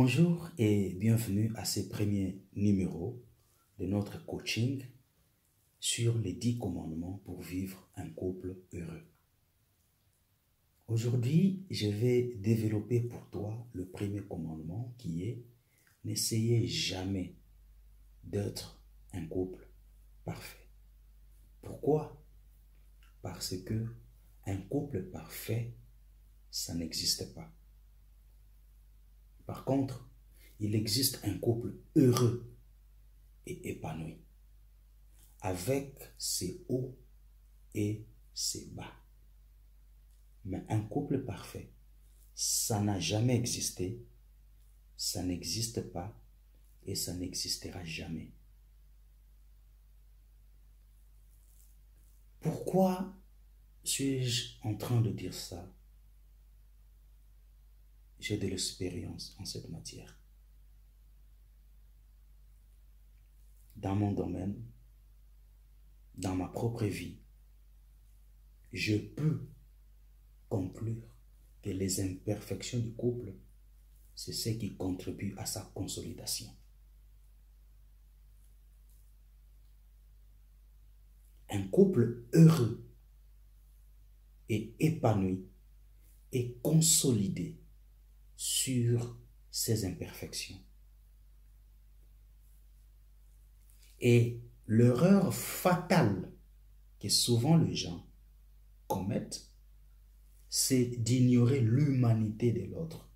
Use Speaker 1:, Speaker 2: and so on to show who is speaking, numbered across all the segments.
Speaker 1: Bonjour et bienvenue à ce premier numéro de notre coaching sur les 10 commandements pour vivre un couple heureux. Aujourd'hui, je vais développer pour toi le premier commandement qui est « N'essayez jamais d'être un couple parfait ». Pourquoi? Parce que un couple parfait, ça n'existe pas. Par contre, il existe un couple heureux et épanoui, avec ses hauts et ses bas. Mais un couple parfait, ça n'a jamais existé, ça n'existe pas et ça n'existera jamais. Pourquoi suis-je en train de dire ça? J'ai de l'expérience en cette matière. Dans mon domaine, dans ma propre vie, je peux conclure que les imperfections du couple, c'est ce qui contribue à sa consolidation. Un couple heureux et épanoui est consolidé sur ses imperfections. Et l'erreur fatale que souvent les gens commettent, c'est d'ignorer l'humanité de l'autre.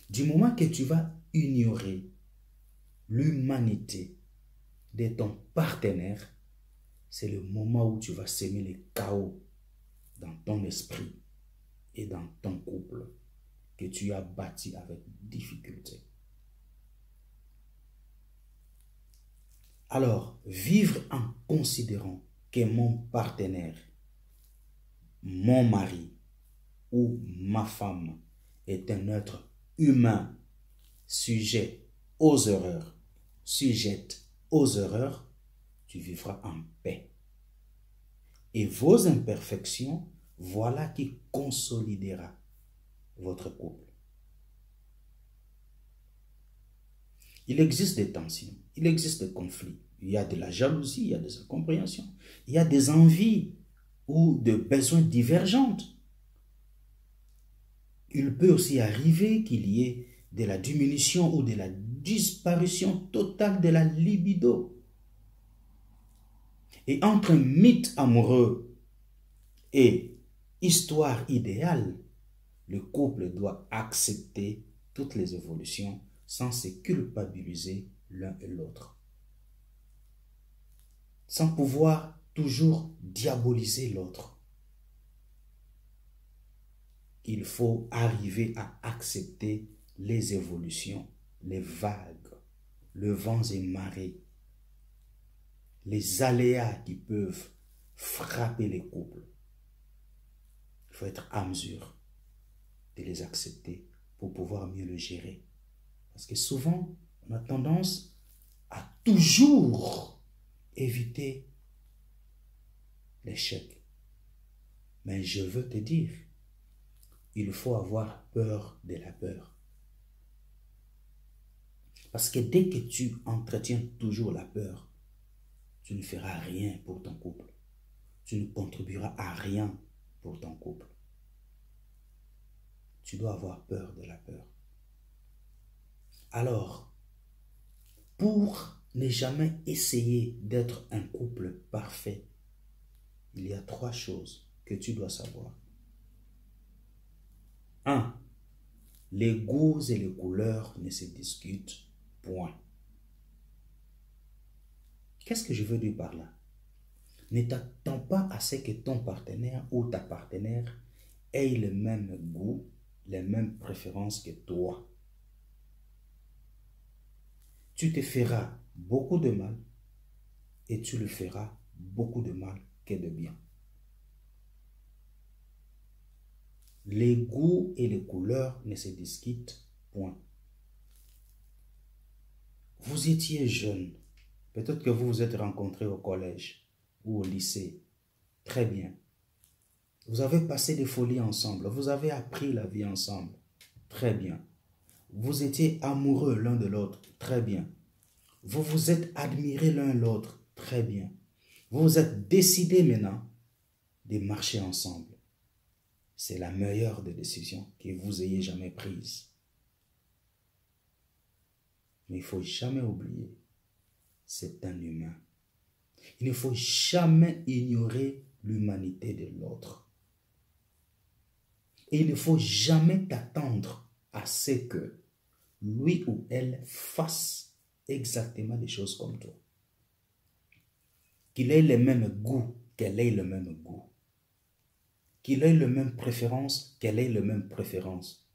Speaker 1: Du moment que tu vas ignorer l'humanité de ton partenaire, c'est le moment où tu vas semer le chaos dans ton esprit et dans ton couple que tu as bâti avec difficulté. Alors, vivre en considérant que mon partenaire, mon mari ou ma femme est un être humain sujette aux erreurs, tu vivras en paix. Et vos imperfections, voilà qui consolidera votre couple. Il existe des tensions, il existe des conflits, il y a de la jalousie, il y a des incompréhensions, il y a des envies ou des besoins divergents. Il peut aussi arriver qu'il y ait de la diminution ou de la disparition totale de la libido. Et entre un mythe amoureux et histoire idéale, le couple doit accepter toutes les évolutions sans se culpabiliser l'un et l'autre. Sans pouvoir toujours diaboliser l'autre. Il faut arriver à accepter les évolutions, les vagues, le vent et marées, les aléas qui peuvent frapper les couples. Il faut être à mesure de les accepter pour pouvoir mieux le gérer. Parce que souvent, on a tendance à toujours éviter l'échec. Mais je veux te dire, il faut avoir peur de la peur. Parce que dès que tu entretiens toujours la peur, tu ne feras rien pour ton couple. Tu ne contribueras à rien pour ton couple. Tu dois avoir peur de la peur. Alors, pour ne jamais essayer d'être un couple parfait, il y a 3 choses que tu dois savoir. 1. Les goûts et les couleurs ne se discutent point. Qu'est-ce que je veux dire par là? Ne t'attends pas à ce que ton partenaire ou ta partenaire ait le même goût, les mêmes préférences que toi. Tu te feras beaucoup de mal et tu le feras beaucoup de mal que de bien. Les goûts et les couleurs ne se discutent point. Vous étiez jeune. Peut-être que vous vous êtes rencontrés au collège ou au lycée. Très bien. Vous avez passé des folies ensemble. Vous avez appris la vie ensemble. très bien. Vous étiez amoureux l'un de l'autre, très bien. Vous vous êtes admirés l'un l'autre, très bien. Vous vous êtes décidés maintenant de marcher ensemble. C'est la meilleure des décisions que vous ayez jamais prises. Mais il ne faut jamais oublier, c'est un humain. Il ne faut jamais ignorer l'humanité de l'autre. Et il ne faut jamais t'attendre à ce que lui ou elle fasse exactement des choses comme toi. Qu'il ait les mêmes goûts, qu'elle ait le même goût. Qu'il ait les mêmes préférences, qu'elle ait les mêmes préférences.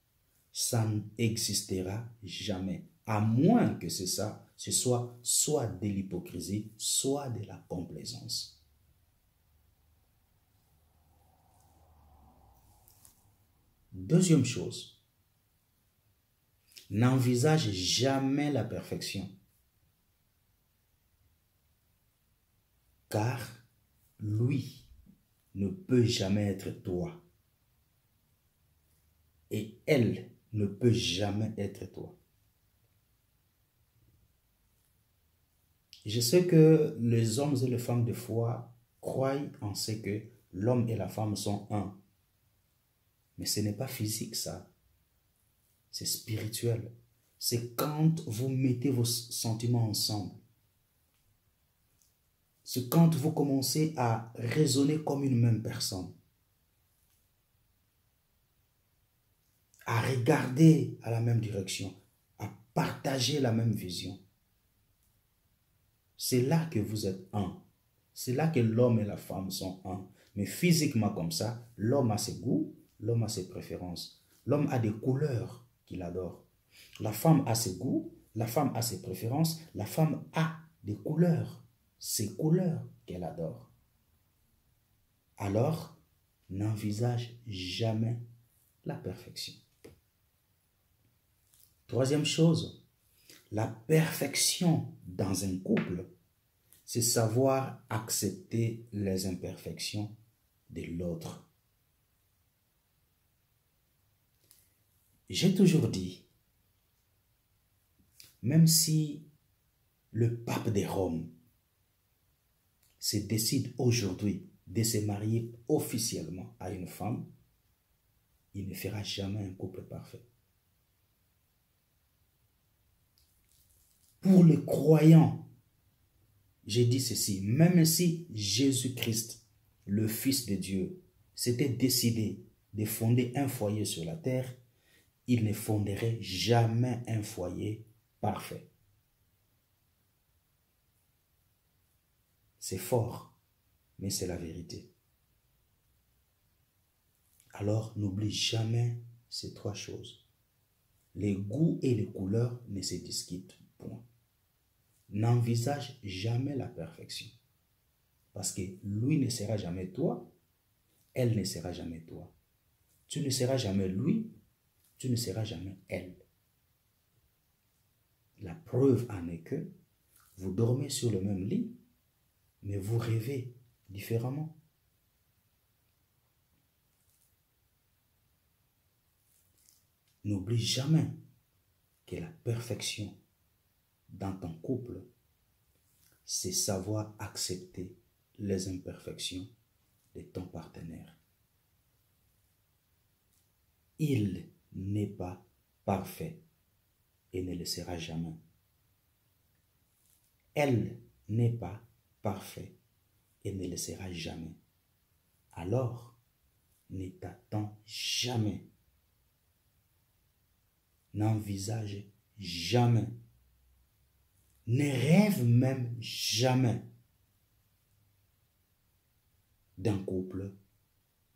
Speaker 1: Ça n'existera jamais. À moins que ce soit soit de l'hypocrisie, soit de la complaisance. Deuxième chose, n'envisage jamais la perfection. Car lui ne peut jamais être toi. Et elle ne peut jamais être toi. Je sais que les hommes et les femmes de foi croient en ce que l'homme et la femme sont un. Mais ce n'est pas physique ça. C'est spirituel. C'est quand vous mettez vos sentiments ensemble. C'est quand vous commencez à raisonner comme une même personne. À regarder à la même direction. À partager la même vision. C'est là que vous êtes un. C'est là que l'homme et la femme sont un. Mais physiquement comme ça, l'homme a ses goûts, l'homme a ses préférences. L'homme a des couleurs qu'il adore. La femme a ses goûts, la femme a ses préférences, la femme a des couleurs, ses couleurs qu'elle adore. Alors, n'envisage jamais la perfection. Troisième chose, la perfection dans un couple, c'est savoir accepter les imperfections de l'autre. J'ai toujours dit, même si le pape de Rome se décide aujourd'hui de se marier officiellement à une femme, il ne fera jamais un couple parfait. Pour les croyants, j'ai dit ceci, même si Jésus-Christ, le Fils de Dieu, s'était décidé de fonder un foyer sur la terre, il ne fonderait jamais un foyer parfait. C'est fort, mais c'est la vérité. Alors, n'oublie jamais ces trois choses. Les goûts et les couleurs ne se discutent point. N'envisage jamais la perfection. Parce que lui ne sera jamais toi, elle ne sera jamais toi. Tu ne seras jamais lui, tu ne seras jamais elle. La preuve en est que vous dormez sur le même lit, mais vous rêvez différemment. N'oublie jamais que la perfection dans ton couple, c'est savoir accepter les imperfections de ton partenaire. Il n'est pas parfait et ne le sera jamais. Elle n'est pas parfaite et ne le sera jamais. Alors, ne t'attends jamais. N'envisage jamais. Ne rêve même jamais d'un couple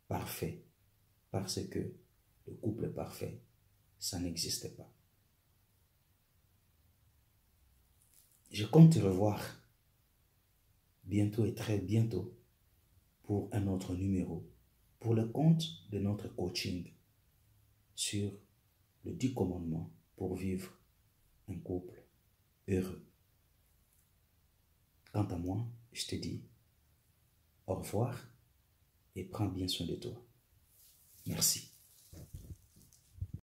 Speaker 1: parfait. Parce que le couple parfait, ça n'existe pas. Je compte te revoir bientôt et très bientôt pour un autre numéro, pour le compte de notre coaching sur le 10 commandements pour vivre un couple heureux. Quant à moi, je te dis au revoir et prends bien soin de toi. Merci.